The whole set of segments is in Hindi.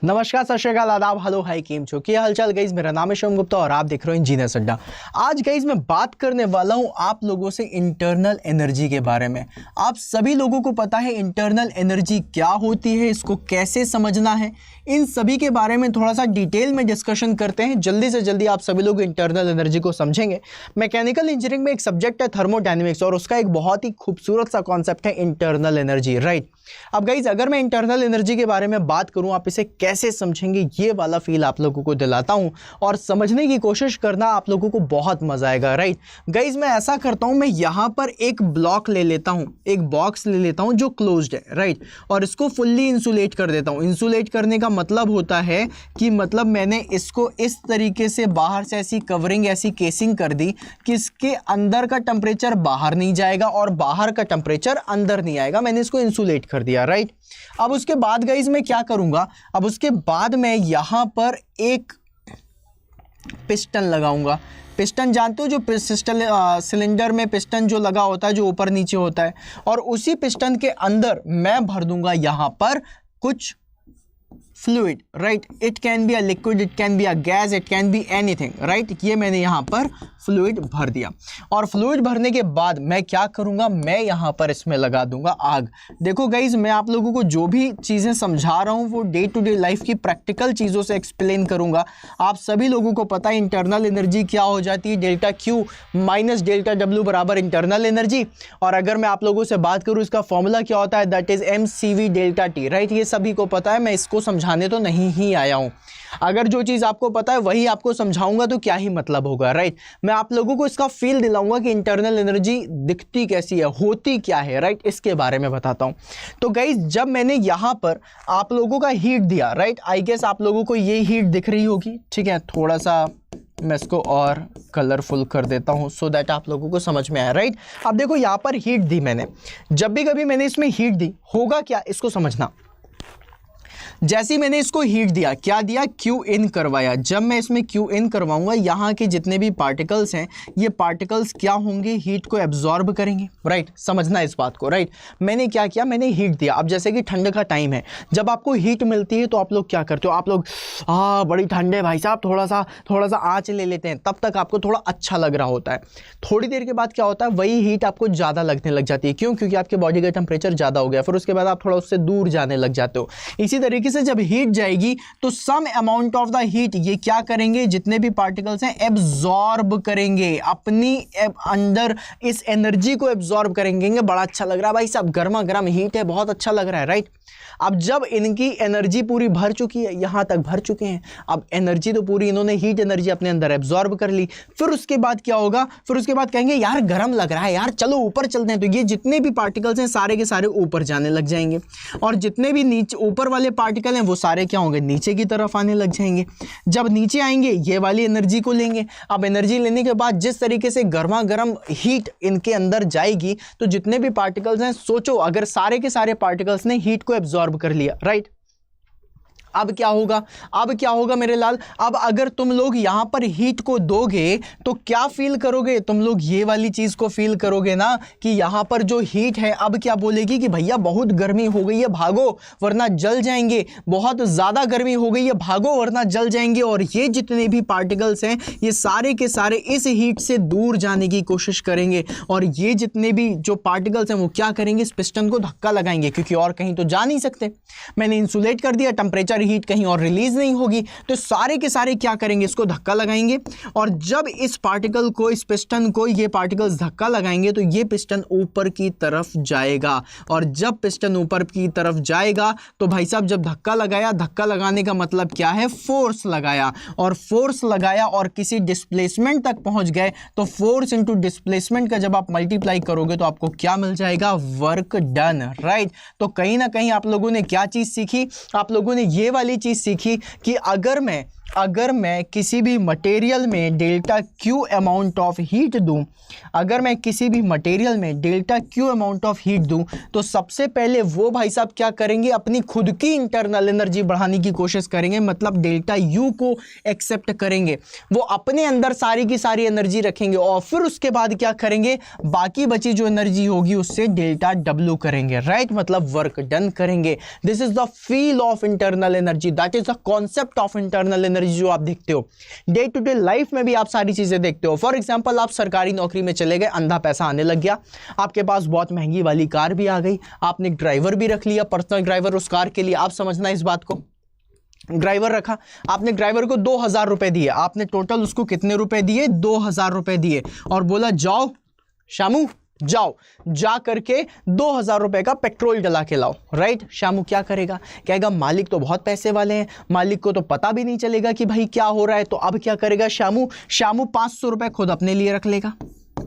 नमस्कार, सत श्री अकाल, आदाब, हेलो, हाय, केम छो, क्या हालचाल गाइस। मेरा नाम है शिवम गुप्ता और आप देख रहे हो इंजीनियर्स अड्डा। आज गाइस मैं बात करने वाला हूं आप लोगों से इंटरनल एनर्जी के बारे में। आप सभी लोगों को पता है इंटरनल एनर्जी क्या होती है, इसको कैसे समझना है, इन सभी के बारे में थोड़ा सा डिटेल में डिस्कशन करते हैं। जल्दी से जल्दी आप सभी लोग इंटरनल एनर्जी को समझेंगे। मैकेनिकल इंजीनियरिंग में एक सब्जेक्ट है थर्मोडायनेमिक्स और उसका एक बहुत ही खूबसूरत सा कॉन्सेप्ट है इंटरनल एनर्जी, राइट। अब गाइज अगर मैं इंटरनल एनर्जी के बारे में बात करूं, आप इसे कैसे समझेंगे ये वाला फील आप लोगों को दिलाता हूं और समझने की कोशिश करना, आप लोगों को बहुत मजा आएगा, राइट। गाइज मैं ऐसा करता हूं, मैं यहां पर एक ब्लॉक ले लेता हूं, एक बॉक्स ले लेता हूं जो क्लोज्ड है, राइट, और इसको फुल्ली इंसुलेट कर देता हूं। इंसुलेट करने का मतलब होता है कि मतलब मैंने इसको इस तरीके से बाहर से ऐसी कवरिंग, ऐसी केसिंग कर दी कि इसके अंदर का टेम्परेचर बाहर नहीं जाएगा और बाहर का टेम्परेचर अंदर नहीं आएगा। मैंने इसको इंसुलेट कर दिया, राइट। अब उसके बाद गाइज मैं क्या करूंगा, अब उसके बाद मैं यहां पर एक पिस्टन लगाऊंगा। पिस्टन जानते हो, जो पिस्टन सिलेंडर में पिस्टन जो लगा होता है, जो ऊपर नीचे होता है, और उसी पिस्टन के अंदर मैं भर दूंगा यहां पर कुछ fluid, right. It can be a liquid, it can be a gas, it can be anything, right. ये मैंने यहाँ पर फ्लूइड भर दिया और फ्लूइड भरने के बाद मैं क्या करूँगा, मैं यहाँ पर इसमें लगा दूंगा आग। देखो गाइज मैं आप लोगों को जो भी चीज़ें समझा रहा हूँ वो डे टू डे लाइफ की प्रैक्टिकल चीज़ों से एक्सप्लेन करूँगा। आप सभी लोगों को पता है इंटरनल एनर्जी क्या हो जाती है, delta Q minus delta W बराबर इंटरनल एनर्जी। और अगर मैं आप लोगों से बात करूँ इसका फॉर्मूला क्या होता है, that is mcv delta T, right. ये सभी को पता है, मैं इसको समझाने तो नहीं ही आया हूँ। अगर जो चीज़ आपको पता है वही आपको समझाऊंगा तो क्या ही मतलब होगा, राइट। मैं आप लोगों को इसका फील दिलाऊंगा कि इंटरनल एनर्जी दिखती कैसी है, होती क्या है, राइट, इसके बारे में बताता हूं। तो गाइज जब मैंने यहां पर आप लोगों का हीट दिया, राइट, आई गेस आप लोगों को ये हीट दिख रही होगी, ठीक है। थोड़ा सा मैं इसको और कलरफुल कर देता हूं सो दैट आप लोगों को समझ में आए, राइट। अब देखो यहां पर हीट दी मैंने, जब भी कभी मैंने इसमें हीट दी होगा क्या, इसको समझना। जैसे मैंने इसको हीट दिया, क्या दिया, क्यू इन करवाया। जब मैं इसमें क्यू इन करवाऊंगा, यहाँ के जितने भी पार्टिकल्स हैं ये पार्टिकल्स क्या होंगे, हीट को एब्जॉर्ब करेंगे, राइट। समझना इस बात को, राइट। मैंने क्या किया, मैंने हीट दिया। अब जैसे कि ठंड का टाइम है, जब आपको हीट मिलती है तो आप लोग क्या करते हो, आप लोग बड़ी ठंड है भाई साहब, थोड़ा सा आँच ले लेते हैं, तब तक आपको थोड़ा अच्छा लग रहा होता है। थोड़ी देर के बाद क्या होता है, वही हीट आपको ज़्यादा लगने लग जाती है। क्यों? क्योंकि आपके बॉडी का टेम्परेचर ज़्यादा हो गया, फिर उसके बाद आप थोड़ा उससे दूर जाने लग जाते हो। इसी तरीके से जब हीट जाएगी तो some amount of the heat ये क्या करेंगे, जितने भी पार्टिकल्स हैं एब्जॉर्ब करेंगे, अपनी अंदर इस एनर्जी को एब्जॉर्ब करेंगे। बड़ा अच्छा लग रहा है भाई साहब, गर्मा गर्म हीट है, बहुत अच्छा लग रहा है, राइट। अब जब इनकी एनर्जी पूरी भर चुकी है, यहां तक भर चुके हैं, अब एनर्जी तो पूरी इन्होंने हीट एनर्जी अपने अंदर एब्जॉर्ब कर ली। फिर उसके बाद क्या होगा, फिर उसके बाद कहेंगे यार गर्म लग रहा है यार, चलो ऊपर चलते हैं। तो ये जितने भी पार्टिकल्स हैं सारे के सारे ऊपर जाने लग जाएंगे और जितने भी नीचे ऊपर वाले पार्टिकल हैं वो सारे क्या होंगे, नीचे की तरफ आने लग जाएंगे। जब नीचे आएंगे ये वाली एनर्जी को लेंगे। अब एनर्जी लेने के बाद जिस तरीके से गर्मा गर्म हीट इनके अंदर जाएगी तो जितने भी पार्टिकल्स हैं, सोचो अगर सारे के सारे पार्टिकल्स ने हीट को एब्जॉर्ब कर लिया, राइट। अब क्या होगा, अब क्या होगा मेरे लाल, अब अगर तुम लोग यहां पर हीट को दोगे तो क्या फील करोगे, तुम लोग ये वाली चीज को फील करोगे ना कि यहां पर जो हीट है अब क्या बोलेगी कि भैया बहुत गर्मी हो गई है, भागो वरना जल जाएंगे, बहुत ज्यादा गर्मी हो गई है, भागो वरना जल जाएंगे। और ये जितने भी पार्टिकल्स हैं ये सारे के सारे इस हीट से दूर जाने की कोशिश करेंगे और ये जितने भी जो पार्टिकल्स हैं वो क्या करेंगे, इस पिस्टन को धक्का लगाएंगे, क्योंकि और कहीं तो जा नहीं सकते। मैंने इंसुलेट कर दिया, टेम्परेचर हीट कहीं और रिलीज नहीं होगी, तो सारे के सारे क्या करेंगे, इसको धक्का लगाएंगे। और जब इस पार्टिकल को, इस पिस्टन को ये पार्टिकल्स धक्का लगाएंगे तो ये पिस्टन ऊपर की तरफ जाएगा। और जब पिस्टन ऊपर की तरफ जाएगा तो भाई साहब जब धक्का लगाया, धक्का लगाने का मतलब क्या है, फोर्स लगाया, और फोर्स लगाया और किसी डिस्प्लेसमेंट तक पहुंच गए तो फोर्स इंटू डिस्प्लेसमेंट का जब आप मल्टीप्लाई करोगे तो आपको क्या मिल जाएगा, वर्क डन, राइट। तो कहीं ना कहीं आप लोगों ने क्या चीज सीखी, आप लोगों ने ये वाली चीज सीखी कि अगर मैं किसी भी मटेरियल में delta Q amount of heat दूं, अगर मैं किसी भी मटेरियल में delta Q amount of heat दूं, तो सबसे पहले वो भाई साहब क्या करेंगे, अपनी खुद की इंटरनल एनर्जी बढ़ाने की कोशिश करेंगे, मतलब डेल्टा यू को एक्सेप्ट करेंगे। वो अपने अंदर सारी की सारी एनर्जी रखेंगे और फिर उसके बाद क्या करेंगे, बाकी बची जो एनर्जी होगी उससे डेल्टा डब्ल्यू करेंगे, राइट, मतलब वर्क डन करेंगे। This is the feel of internal energy, that is the concept of internal energy जो आप देखते हो डे टू डे लाइफ में भी। आप सारी चीजें देखते हो। फॉर एग्जांपल, आप सरकारी नौकरी में चले गए, अंधा पैसा आने लग गया, आपके पास बहुत महंगी वाली कार भी आ गई, आपने एक ड्राइवर भी रख लिया, पर्सनल ड्राइवर उस कार के लिए। आप समझना इस बात को, ड्राइवर रखा आपने, ड्राइवर को 2000 रुपए दिए आपने, टोटल उसको कितने रुपए दिए, 2000 रुपए दिए, और बोला जाओ शामू जाओ, जा करके 2000 रुपए का पेट्रोल डला के लाओ, राइट। शामू क्या करेगा, कहेगा मालिक तो बहुत पैसे वाले हैं, मालिक को तो पता भी नहीं चलेगा कि भाई क्या हो रहा है। तो अब क्या करेगा शामू, 500 रुपए खुद अपने लिए रख लेगा,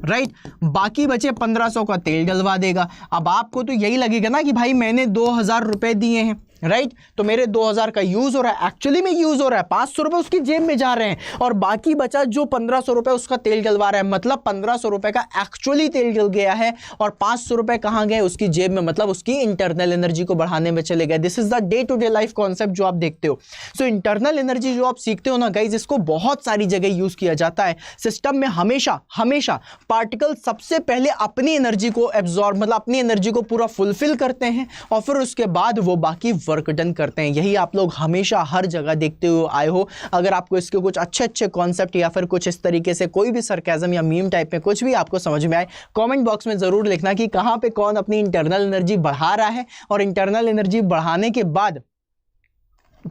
राइट, बाकी बचे 1500 का तेल डलवा देगा। अब आपको तो यही लगेगा ना कि भाई मैंने 2000 रुपए दिए हैं, राइट, तो मेरे 2000 का यूज हो रहा है, एक्चुअली में यूज हो रहा है, 500 रुपए उसकी जेब में जा रहे हैं, और बाकी बचा जो 1500 रुपए उसका तेल डलवा रहा है, मतलब 1500 रुपए का एक्चुअली तेल डल गया है, और 500 रुपए कहां गए, उसकी जेब में, मतलब उसकी इंटरनल एनर्जी को बढ़ाने में चले गए। This is the day to day life concept जो आप देखते हो। सो इंटरनल एनर्जी जो आप सीखते हो ना गाइज, इसको बहुत सारी जगह यूज किया जाता है सिस्टम में। हमेशा पार्टिकल सबसे पहले अपनी एनर्जी को एब्जॉर्ब, मतलब अपनी एनर्जी को पूरा फुलफिल करते हैं, और फिर उसके बाद वो बाकी वर्क डन करते हैं। यही आप लोग हमेशा हर जगह देखते हुए आए हो। अगर आपको इसके कुछ अच्छे कॉन्सेप्ट या फिर कुछ इस तरीके से कोई भी सरकाज़म या मीम टाइप में कुछ भी आपको समझ में आए, कमेंट बॉक्स में जरूर लिखना कि कहां पे कौन अपनी इंटरनल एनर्जी बढ़ा रहा है, और इंटरनल एनर्जी बढ़ाने के बाद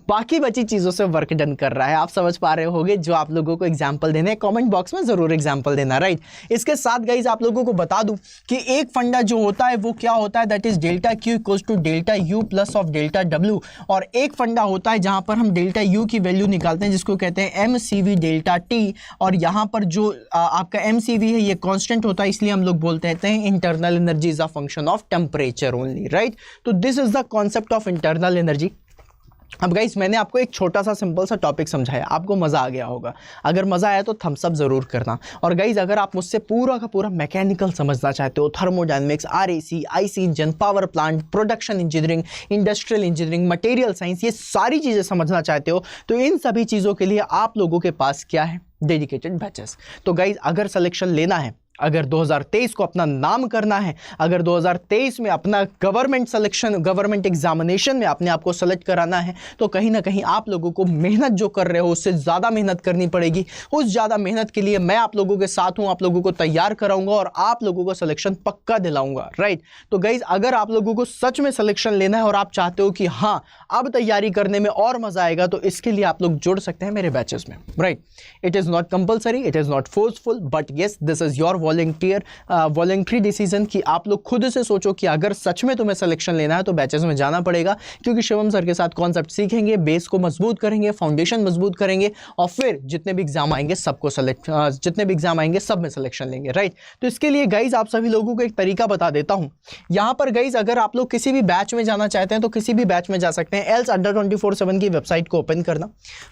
बाकी बची चीजों से वर्क डन कर रहा है। आप समझ पा रहे होगे जो आप लोगों को एग्जांपल देने हैं, कमेंट बॉक्स में जरूर एग्जांपल देना, राइट। इसके साथ गाइज आप लोगों को बता दूं कि एक फंडा जो होता है वो क्या होता है, that is delta Q equals to delta U plus of delta W. और एक फंडा होता है जहां पर हम डेल्टा यू की वैल्यू निकालते हैं, जिसको कहते हैं MCV डेल्टा टी, और यहां पर जो आपका MCV है ये कॉन्स्टेंट होता है, इसलिए हम लोग बोलते हैं internal energy is a function of temperature only, right. तो this is the concept of internal energy. अब गाइस मैंने आपको एक छोटा सा सिंपल सा टॉपिक समझाया, आपको मज़ा आ गया होगा। अगर मज़ा आया तो थम्स अप ज़रूर करना। और गाइस अगर आप मुझसे पूरा का पूरा मैकेनिकल समझना चाहते हो, thermodynamics, RAC, IC engine, power plant, production engineering, industrial engineering, material science, ये सारी चीज़ें समझना चाहते हो, तो इन सभी चीज़ों के लिए आप लोगों के पास क्या है, डेडिकेटेड बैचेस। तो गाइस अगर सिलेक्शन लेना है, अगर 2023 को अपना नाम करना है, अगर 2023 में अपना गवर्नमेंट सिलेक्शन, गवर्नमेंट एग्जामिनेशन में अपने आप को सेलेक्ट कराना है, तो कहीं ना कहीं आप लोगों को मेहनत जो कर रहे हो उससे ज़्यादा मेहनत करनी पड़ेगी। उस ज़्यादा मेहनत के लिए मैं आप लोगों के साथ हूँ, आप लोगों को तैयार कराऊंगा और आप लोगों को सिलेक्शन पक्का दिलाऊंगा, राइट। तो गाइज अगर आप लोगों को सच में सिलेक्शन लेना है और आप चाहते हो कि हाँ अब तैयारी करने में और मजा आएगा, तो इसके लिए आप लोग जुड़ सकते हैं मेरे बैचेस में, right. It is not compulsory, it is not forceful, but yes this is your voluntary decision कि आप लोग खुद से सोचो कि अगर सच में तुम्हें सिलेक्शन लेना है तो बैचेस में जाना पड़ेगा, क्योंकि शिवम सर के साथ कॉन्सेप्ट सीखेंगे, बेस को मजबूत करेंगे, फाउंडेशन मजबूत करेंगे, और फिर जितने भी एग्जाम आएंगे सब में सिलेक्शन लेंगे, राइट। तो इसके लिए गाइज आप सभी लोगों को एक तरीका बता देता हूं। यहां पर गाइज अगर आप लोग किसी भी बैच में जाना चाहते हैं तो किसी भी बैच में जा सकते हैं। एल्स अड्डा 24/7 की वेबसाइट को ओपन करना,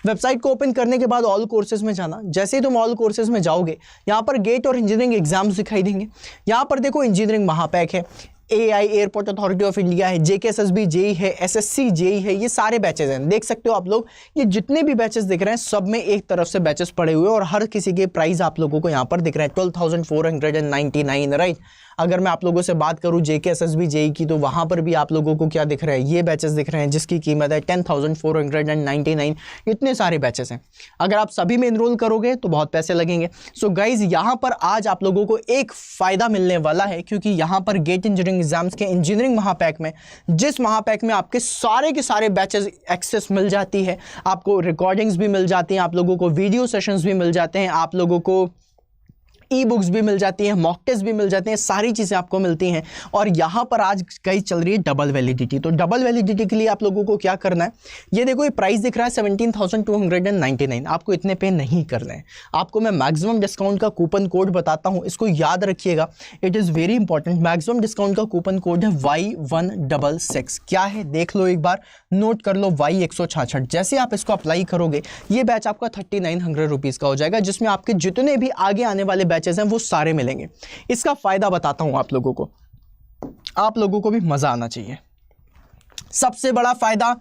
वेबसाइट को ओपन करने के बाद ऑल कोर्सेज में जाना। जैसे ही तुम ऑल कोर्सेज में जाओगे, यहाँ पर गेट और इंजीनियरिंग एग्जाम्स दिखाई देंगे। यहाँ पर देखो इंजीनियरिंग महापैक है, AI airport authority of India है, JKSSB JEE है, SSC JEE है, ये सारे बैचेस हैं। देख सकते हो आप लोग, ये जितने भी बैचेस दिख रहे हैं सब में एक तरफ से बैचेस पड़े हुए हैं, और हर किसी के प्राइस आप लोगों को यहाँ पर दिख रहे हैं 12,499, राइट। अगर मैं आप लोगों से बात करूं JKSSB JEE की, तो वहां पर भी आप लोगों को क्या दिख रहा है, ये बैचेस दिख रहे हैं जिसकी कीमत है 10,499। इतने सारे बैचेस हैं, अगर आप सभी में इनरोल करोगे तो बहुत पैसे लगेंगे। सो गाइज यहाँ पर आज आप लोगों को एक फायदा मिलने वाला है, क्योंकि यहाँ पर गेट इंजीनियरिंग एग्जाम्स के इंजीनियरिंग महापैक में, जिस महापैक में आपके सारे के सारे बैचेस एक्सेस मिल जाती है, आपको रिकॉर्डिंग्स भी मिल जाती हैं, आप लोगों को वीडियो सेशंस भी मिल जाते हैं, आप लोगों को ई बुक्स भी मिल जाती हैं, मॉक टेस्ट भी मिल जाते हैं, सारी चीज़ें आपको मिलती हैं। और यहाँ पर आज कई चल रही है डबल वैलिडिटी। तो डबल वैलिडिटी के लिए आप लोगों को क्या करना है, ये देखो ये प्राइस दिख रहा है 17,299, आपको इतने पे नहीं करना है। आपको मैं मैक्सिमम डिस्काउंट का कूपन कोड बताता हूँ, इसको याद रखिएगा, it is very important. Maximum discount का कूपन कोड है Y166। क्या है देख लो एक बार, नोट कर लो, Y166। जैसे आप इसको अप्लाई करोगे ये बैच आपका 3900 रुपीज़ का हो जाएगा, जिसमें आपके जितने भी आगे आने वाले बैचेस हैं वो सारे मिलेंगे। इसका फ़ायदा बताता हूँ आप लोगों को, आप लोगों को भी मज़ा आना चाहिए। सबसे बड़ा फ़ायदा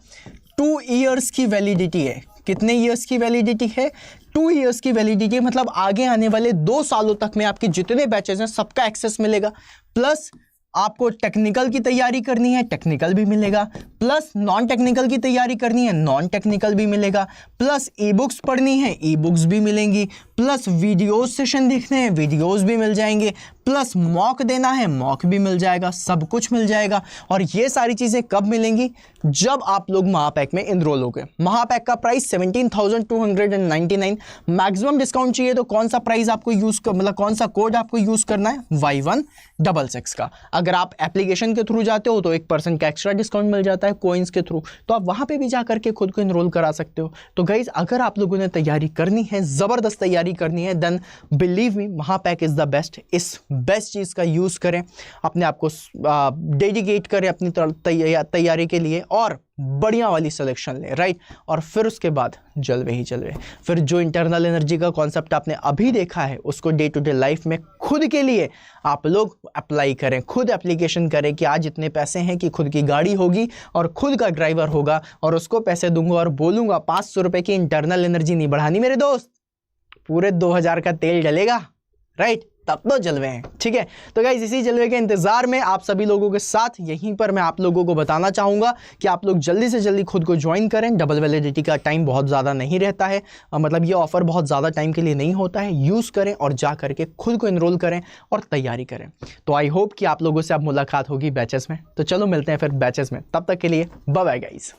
2 ईयर्स की वैलिडिटी है। कितने ईयर्स की वैलिडिटी है? 2 ईयर्स की वैलिडिटी, मतलब आगे आने वाले 2 सालों तक में आपके जितने बैचेस हैं सबका एक्सेस मिलेगा। प्लस आपको टेक्निकल की तैयारी करनी है, टेक्निकल भी मिलेगा। प्लस नॉन टेक्निकल की तैयारी करनी है, नॉन टेक्निकल भी मिलेगा। प्लस ई बुक्स पढ़नी है, ई बुक्स भी मिलेंगी। प्लस वीडियोस सेशन देखने हैं, वीडियोस भी मिल जाएंगे। प्लस मॉक देना है, मॉक भी मिल जाएगा, सब कुछ मिल जाएगा। और ये सारी चीज़ें कब मिलेंगी? जब आप लोग महापैक में इनरोल होगे। महापैक का प्राइस 17,299। मैक्सिमम डिस्काउंट चाहिए तो कौन सा प्राइस आपको मतलब कौन सा कोड आपको यूज़ करना है? Y166 का। अगर आप एप्लीकेशन के थ्रू जाते हो तो 1% का एक्स्ट्रा डिस्काउंट मिल जाता है कोइंस के थ्रू, तो आप वहाँ पे भी जा करके खुद को इनरोल करा सकते हो। तो गाइज अगर आप लोगों ने तैयारी करनी है, ज़बरदस्त तैयारी करनी है, then believe me Mahapack is the best. इस बेस्ट चीज़ का यूज़ करें, अपने आप को डेडिकेट करें अपनी तैयारी के लिए और बढ़िया वाली सिलेक्शन लें, राइट। और फिर उसके बाद जलवे ही जलवे। फिर जो इंटरनल एनर्जी का कॉन्सेप्ट आपने अभी देखा है उसको डे टू डे लाइफ में खुद के लिए आप लोग अप्लाई करें, खुद एप्लीकेशन करें कि आज इतने पैसे हैं कि खुद की गाड़ी होगी और खुद का ड्राइवर होगा और उसको पैसे दूंगा और बोलूँगा 500 रुपये की इंटरनल एनर्जी नहीं बढ़ानी मेरे दोस्त, पूरे 2000 का तेल डलेगा, राइट। तब तो जलवे हैं, ठीक है। तो गाइस इसी जलवे के इंतजार में आप सभी लोगों के साथ यहीं पर मैं आप लोगों को बताना चाहूँगा कि आप लोग जल्दी से जल्दी खुद को ज्वाइन करें। डबल वैलिडिटी का टाइम बहुत ज़्यादा नहीं रहता है, मतलब ये ऑफर बहुत ज़्यादा टाइम के लिए नहीं होता है। यूज़ करें और जा करके खुद को इनरोल करें और तैयारी करें। तो आई होप कि आप लोगों से अब मुलाकात होगी बैचेस में। तो चलो मिलते हैं फिर बैचेस में, तब तक के लिए बाय बाय गाइस।